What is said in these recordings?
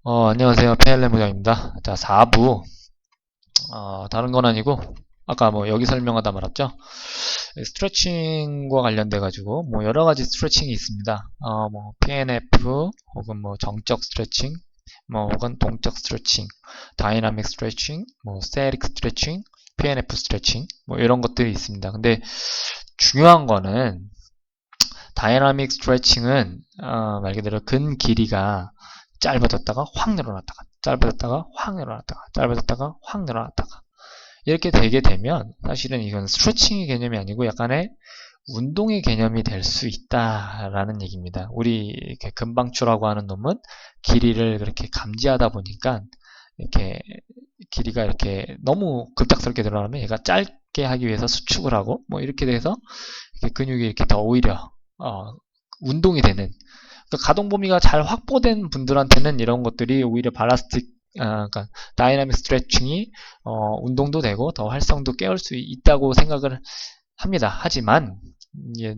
안녕하세요. PLM 부장입니다. 자, 4부. 다른 건 아니고, 아까 뭐 여기 설명하다 말았죠? 스트레칭과 관련돼가지고, 뭐 여러 가지 스트레칭이 있습니다. 뭐, PNF, 혹은 뭐 정적 스트레칭, 뭐, 혹은 동적 스트레칭, 다이나믹 스트레칭, 뭐, 스태틱 스트레칭, PNF 스트레칭, 뭐 이런 것들이 있습니다. 근데 중요한 거는, 다이나믹 스트레칭은 말 그대로 근 길이가 짧아졌다가 확 늘어났다가 짧아졌다가 확 늘어났다가 짧아졌다가 확 늘어났다가 이렇게 되게 되면 사실은 이건 스트레칭의 개념이 아니고 약간의 운동의 개념이 될 수 있다라는 얘기입니다. 우리 이렇게 근방추라고 하는 놈은 길이를 그렇게 감지하다 보니까 이렇게 길이가 이렇게 너무 급작스럽게 늘어나면 얘가 짧게 하기 위해서 수축을 하고 뭐 이렇게 돼서 이렇게 근육이 이렇게 더 오히려 운동이 되는 그러니까 가동 범위가 잘 확보된 분들한테는 이런 것들이 오히려 발라스틱 그러니까 다이나믹 스트레칭이 운동도 되고 더 활성도 깨울 수 있다고 생각을 합니다. 하지만 이게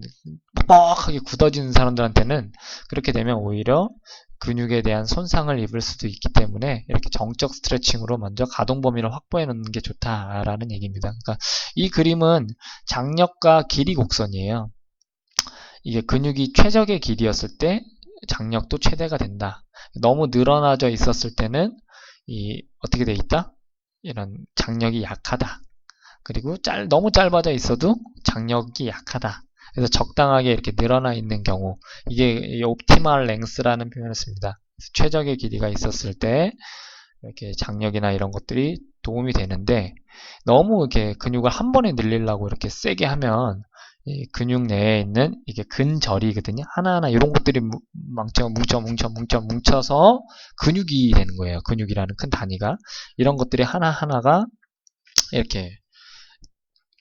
뻑뻑하게 굳어지는 사람들한테는 그렇게 되면 오히려 근육에 대한 손상을 입을 수도 있기 때문에 이렇게 정적 스트레칭으로 먼저 가동 범위를 확보해 놓는 게 좋다라는 얘기입니다. 그러니까 이 그림은 장력과 길이 곡선이에요. 이게 근육이 최적의 길이였을 때 장력도 최대가 된다. 너무 늘어나져 있었을 때는 어떻게 돼 있다? 이런 장력이 약하다. 그리고 너무 짧아져 있어도 장력이 약하다. 그래서 적당하게 이렇게 늘어나 있는 경우 이게 옵티멀 랭스라는 표현을 씁니다. 최적의 길이가 있었을 때 이렇게 장력이나 이런 것들이 도움이 되는데 너무 이렇게 근육을 한 번에 늘리려고 이렇게 세게 하면 이 근육 내에 있는 이게 근절이거든요. 하나하나 이런 것들이 뭉쳐서 근육이 되는 거예요. 근육이라는 큰 단위가. 이런 것들이 하나하나가 이렇게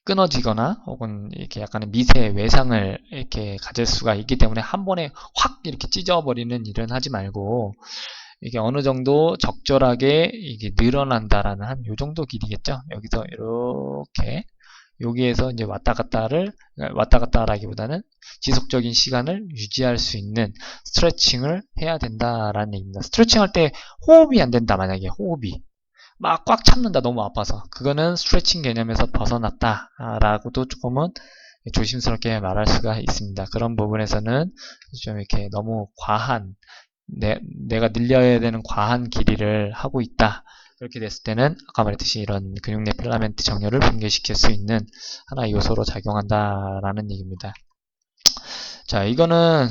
끊어지거나 혹은 이렇게 약간의 미세 외상을 이렇게 가질 수가 있기 때문에 한 번에 확 이렇게 찢어버리는 일은 하지 말고 이게 어느 정도 적절하게 이게 늘어난다라는 한 요 정도 길이겠죠. 여기서 이렇게 여기에서 이제 왔다 갔다라기보다는 지속적인 시간을 유지할 수 있는 스트레칭을 해야 된다라는 얘기입니다. 스트레칭 할 때 호흡이 안 된다. 만약에 호흡이 막 꽉 참는다. 너무 아파서 그거는 스트레칭 개념에서 벗어났다라고도 조금은 조심스럽게 말할 수가 있습니다. 그런 부분에서는 좀 이렇게 너무 과한 내가 늘려야 되는 과한 길이를 하고 있다. 그렇게 됐을 때는 아까 말했듯이 이런 근육 내 필라멘트 정렬을 붕괴시킬 수 있는 하나의 요소로 작용한다라는 얘기입니다. 자, 이거는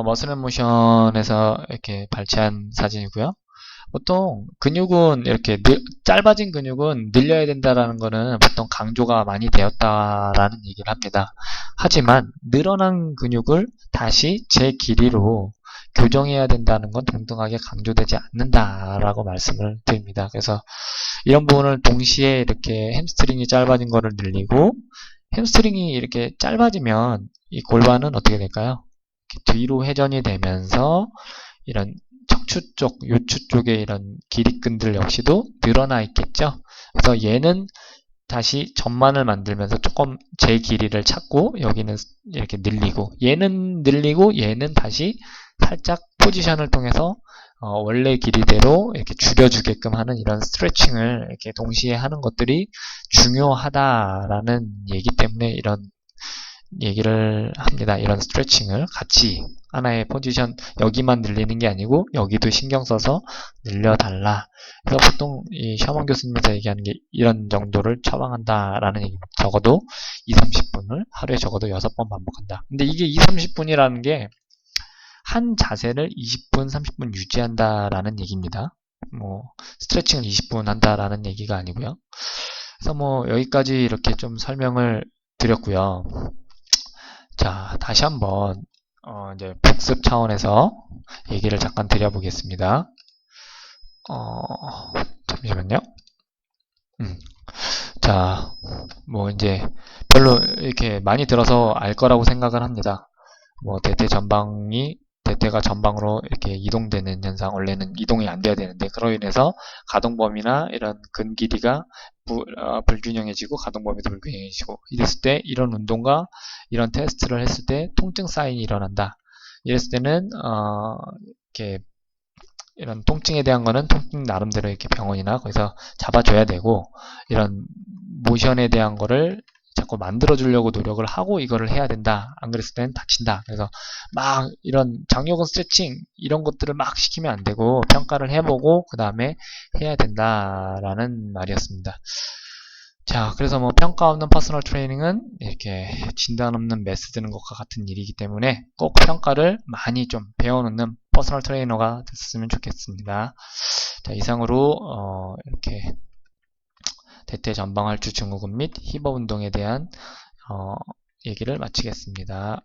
머슬 앤 모션에서 이렇게 발췌한 사진이고요. 보통 근육은 이렇게 짧아진 근육은 늘려야 된다라는 거는 보통 강조가 많이 되었다라는 얘기를 합니다. 하지만 늘어난 근육을 다시 제 길이로 교정해야 된다는 건 동등하게 강조되지 않는다라고 말씀을 드립니다. 그래서 이런 부분을 동시에 이렇게 햄스트링이 짧아진 거를 늘리고 햄스트링이 이렇게 짧아지면 이 골반은 어떻게 될까요? 뒤로 회전이 되면서 이런 척추 쪽, 요추 쪽에 이런 길이끈들 역시도 늘어나 있겠죠. 그래서 얘는 다시 전만을 만들면서 조금 제 길이를 찾고 여기는 이렇게 늘리고 얘는 늘리고 얘는 다시 살짝 포지션을 통해서 원래 길이대로 이렇게 줄여주게끔 하는 이런 스트레칭을 이렇게 동시에 하는 것들이 중요하다라는 얘기 때문에 이런 얘기를 합니다. 이런 스트레칭을 같이 하나의 포지션 여기만 늘리는 게 아니고 여기도 신경 써서 늘려달라. 그래서 보통 이 셔먼 교수님에서 얘기하는 게 이런 정도를 처방한다라는 얘기입니다. 적어도 2, 30분을 하루에 적어도 6번 반복한다. 근데 이게 2, 30분이라는 게 한 자세를 20분, 30분 유지한다라는 얘기입니다. 뭐 스트레칭을 20분 한다라는 얘기가 아니고요. 그래서 뭐 여기까지 이렇게 좀 설명을 드렸고요. 자, 다시 한번 이제 복습 차원에서 얘기를 잠깐 드려보겠습니다. 잠시만요. 자, 뭐 이제 별로 이렇게 많이 들어서 알 거라고 생각을 합니다. 뭐 대퇴가 전방으로 이렇게 이동되는 현상, 원래는 이동이 안 돼야 되는데 그로 인해서 가동 범위나 이런 근 길이가 불균형해지고 가동 범위도 불균형해지고 이랬을 때 이런 운동과 이런 테스트를 했을 때 통증 사인이 일어난다. 이랬을 때는 이렇게 이런 통증에 대한 거는 통증 나름대로 이렇게 병원이나 거기서 잡아줘야 되고, 이런 모션에 대한 거를 자꾸 만들어주려고 노력을 하고 이거를 해야 된다. 안 그랬을 때는 다친다. 그래서 막 이런 장요근 스트레칭 이런 것들을 막 시키면 안 되고 평가를 해보고 그 다음에 해야 된다라는 말이었습니다. 자, 그래서 뭐 평가 없는 퍼스널 트레이닝은 이렇게 진단 없는 메스 드는 것과 같은 일이기 때문에 꼭 평가를 많이 좀 배워놓는 퍼스널 트레이너가 됐으면 좋겠습니다. 자, 이상으로 이렇게 대퇴전방할주 증후군 및 힙업 운동에 대한 얘기를 마치겠습니다.